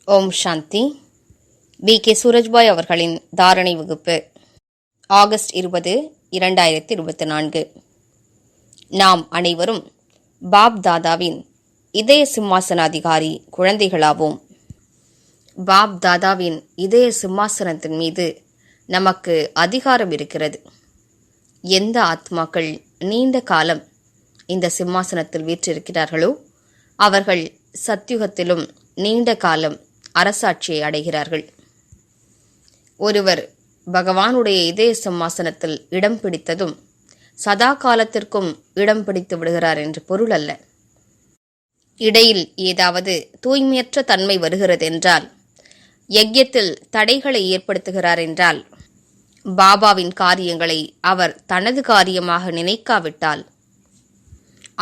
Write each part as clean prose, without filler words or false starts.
ஓம் சாந்தி. B.K. Surajbhai அவர்களின் தாரணை வகுப்பு, ஆகஸ்ட் 20, 2024. நாம் அனைவரும் பாப் தாதாவின் இதய சிம்மாசனாதிகாரி குழந்தைகளாவோம். பாப் தாதாவின் இதய சிம்மாசனத்தின் மீது நமக்கு அதிகாரம் இருக்கிறது. எந்த ஆத்மாக்கள் நீண்ட காலம் இந்த சிம்மாசனத்தில் வீற்றிருக்கிறார்களோ அவர்கள் சத்யுகத்திலும் நீண்ட காலம் அரசாட்சியை அடைகிறார்கள். ஒருவர் பகவானுடைய இதய சிம்மாசனத்தில் இடம் பிடித்ததும் சதா காலத்திற்கும் இடம் பிடித்து விடுகிறார் என்று பொருள் அல்ல. இடையில் ஏதாவது தூய்மையற்ற தன்மை வருகிறது என்றால், யஜ்யத்தில் தடைகளை ஏற்படுத்துகிறார் என்றால், பாபாவின் காரியங்களை அவர் தனது காரியமாக நினைக்காவிட்டால்,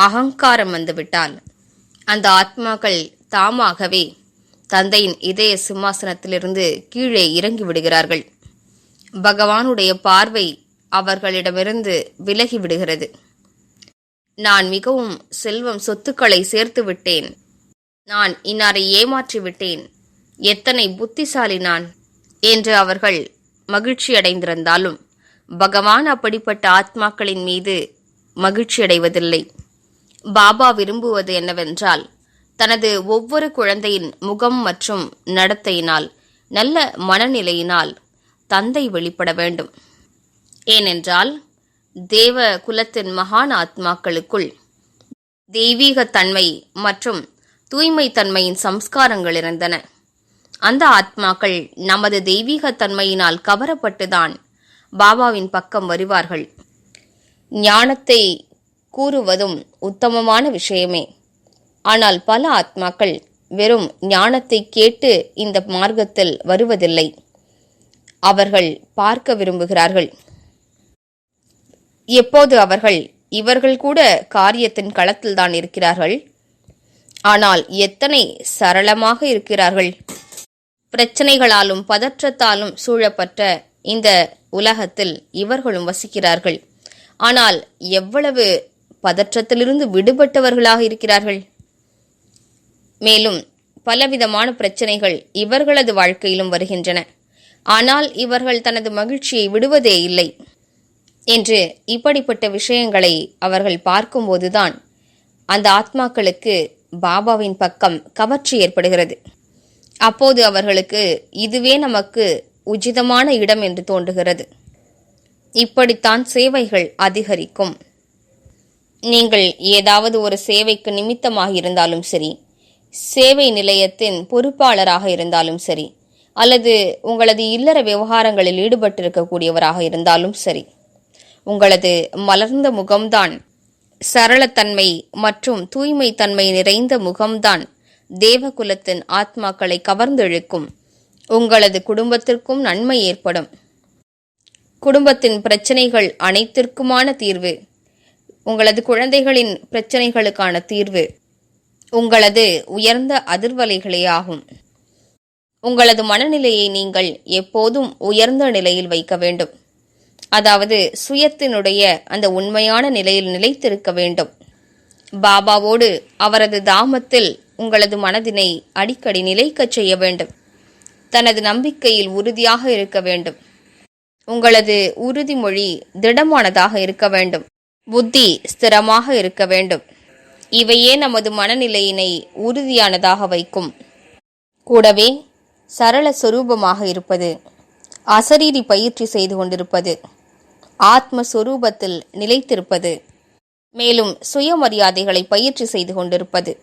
அகங்காரம் வந்துவிட்டால், அந்த ஆத்மாக்கள் தாமாகவே தந்தையின் இதய சிம்மாசனத்திலிருந்து கீழே இறங்கி விடுகிறார்கள். பகவானுடைய பார்வை அவர்களிடமிருந்து விலகி விடுகிறது. நான் மிகவும் செல்வம் சொத்துக்களை சேர்த்து விட்டேன், நான் இன்னாரை ஏமாற்றி விட்டேன், எத்தனை புத்திசாலி நான் என்று அவர்கள் மகிழ்ச்சி அடைந்திருந்தாலும் பகவான் அப்படிப்பட்ட ஆத்மாக்களின் மீது மகிழ்ச்சி அடைவதில்லை. பாபா விரும்புவது என்னவென்றால், தனது ஒவ்வொரு குழந்தையின் முகம் மற்றும் நடத்தையினால், நல்ல மனநிலையினால் தந்தை வெளிப்பட வேண்டும். ஏனென்றால் தேவ குலத்தின் மகான் ஆத்மாக்களுக்குள் தெய்வீக தன்மை மற்றும் தூய்மை தன்மையின் சம்ஸ்காரங்கள் இருந்தன. அந்த ஆத்மாக்கள் நமது தெய்வீக தன்மையினால் கவரப்பட்டுதான் பாபாவின் பக்கம் வருவார்கள். ஞானத்தை கூறுவதும் உத்தமமான விஷயமே. ஆனால் பல ஆத்மாக்கள் வெறும் ஞானத்தை கேட்டு இந்த மார்க்கத்தில் வருவதில்லை. அவர்கள் பார்க்க விரும்புகிறார்கள். எப்போது இவர்கள் கூட காரியத்தின் களத்தில்தான் இருக்கிறார்கள். ஆனால் எத்தனை சரளமாக இருக்கிறார்கள். பிரச்சனைகளாலும் பதற்றத்தாலும் சூழப்பட்ட இந்த உலகத்தில் இவர்களும் வசிக்கிறார்கள். ஆனால் எவ்வளவு பதற்றத்திலிருந்து விடுபட்டவர்களாக இருக்கிறார்கள். மேலும் பலவிதமான பிரச்சனைகள் இவர்களது வாழ்க்கையிலும் வருகின்றன. ஆனால் இவர்கள் தனது மகிழ்ச்சியை விடுவதே இல்லை என்று இப்படிப்பட்ட விஷயங்களை அவர்கள் பார்க்கும்போதுதான் அந்த ஆத்மாக்களுக்கு பாபாவின் பக்கம் கவர்ச்சி ஏற்படுகிறது. அப்போது அவர்களுக்கு இதுவே நமக்கு உச்சிதமான இடம் என்று தோன்றுகிறது. இப்படித்தான் சேவைகள் அதிகரிக்கும். நீங்கள் ஏதாவது ஒரு சேவைக்கு நிமித்தமாக இருந்தாலும் சரி, சேவை நிலையத்தின் பொறுப்பாளராக இருந்தாலும் சரி, அல்லது உங்களது இல்லற விவகாரங்களில் ஈடுபட்டிருக்கக்கூடியவராக இருந்தாலும் சரி, உங்களது மலர்ந்த முகம்தான், சரளத்தன்மை மற்றும் தூய்மை தன்மை நிறைந்த முகம்தான் தேவகுலத்தின் ஆத்மாக்களை கவர்ந்தெழுக்கும். உங்களது குடும்பத்திற்கும் நன்மை ஏற்படும். குடும்பத்தின் பிரச்சனைகள் அனைத்திற்குமான தீர்வு, உங்களது குழந்தைகளின் பிரச்சனைகளுக்கான தீர்வு உங்களது உயர்ந்த அதிர்வலைகளே ஆகும். உங்களது மனநிலையை நீங்கள் எப்போதும் உயர்ந்த நிலையில் வைக்க வேண்டும். அதாவது சுயத்தினுடைய அந்த உண்மையான நிலையில் நிலைத்திருக்க வேண்டும். பாபாவோடு அவரது தாமத்தில் உங்களது மனதினை அடிக்கடி நிலைக்கச் செய்ய வேண்டும். தனது நம்பிக்கையில் உறுதியாக இருக்க வேண்டும். உங்களது உறுதிமொழி திடமானதாக இருக்க வேண்டும். புத்தி ஸ்திரமாக இருக்க வேண்டும். இவையே நமது மனநிலையினை உறுதியானதாக வைக்கும். கூடவே சரள சொரூபமாக இருப்பது, அசரீரி பயிற்சி செய்து கொண்டிருப்பது, ஆத்மஸ்வரூபத்தில் நிலைத்திருப்பது, மேலும் சுயமரியாதைகளை பயிற்சி செய்து கொண்டிருப்பது,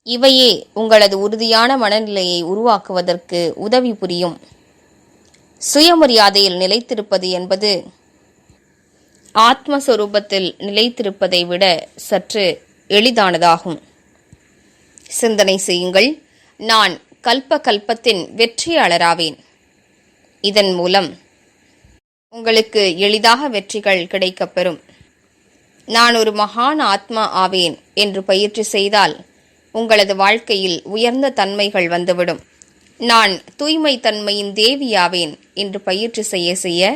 இவையே உங்களது உறுதியான மனநிலையை உருவாக்குவதற்கு உதவி புரியும். சுயமரியாதையில் நிலைத்திருப்பது என்பது ஆத்மஸ்வரூபத்தில் நிலைத்திருப்பதை விட சற்று எளிதானதாகும். சிந்தனை செய்யுங்கள், நான் கல்ப கல்பத்தின் வெற்றியாளராவேன். இதன் மூலம் உங்களுக்கு எளிதாக வெற்றிகள் கிடைக்கப்பெறும். நான் ஒரு மகான் ஆத்மா ஆவேன் என்று பயிற்சி செய்தால் உங்களது வாழ்க்கையில் உயர்ந்த தன்மைகள் வந்துவிடும். நான் தூய்மை தன்மையின் தேவியாவேன் என்று பயிற்சி செய்ய செய்ய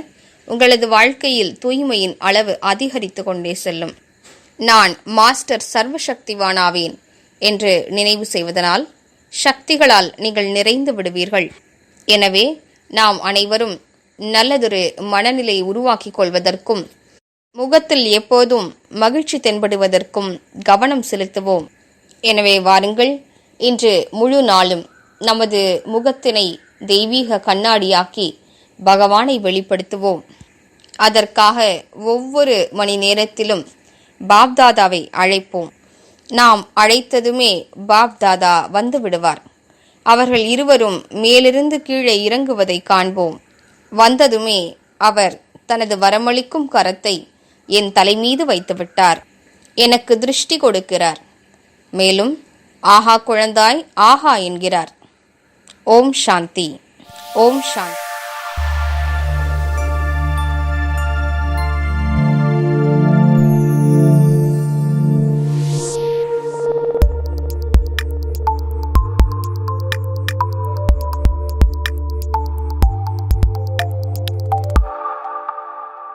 உங்களது வாழ்க்கையில் தூய்மையின் அளவு அதிகரித்து கொண்டே செல்லும். நான் மாஸ்டர் சர்வசக்திவானாவேன் என்று நினைவு செய்வதனால் சக்திகளால் நீங்கள் நிறைந்து விடுவீர்கள். எனவே நாம் அனைவரும் நல்லதொரு மனநிலை உருவாக்கிக் கொள்வதற்கும் முகத்தில் எப்போதும் மகிழ்ச்சி தென்படுவதற்கும் கவனம் செலுத்துவோம். எனவே வாருங்கள், இன்று முழு நாளும் நமது முகத்தினை தெய்வீக கண்ணாடியாக்கி பகவானை வெளிப்படுத்துவோம். அதற்காக ஒவ்வொரு மணி நேரத்திலும் பாப்தாதாவை அழைப்போம். நாம் அழைத்ததுமே பாப்தாதா வந்து விடுவார். அவர்கள் இருவரும் மேலிருந்து கீழே இறங்குவதை காண்போம். வந்ததுமே அவர் தனது வரமளிக்கும் கரத்தை என் தலைமீது வைத்துவிட்டார். எனக்கு திருஷ்டி கொடுக்கிறார். மேலும் ஆஹா குழந்தாய் ஆஹா என்கிறார். ஓம் சாந்தி. ஓம் சாந்தி.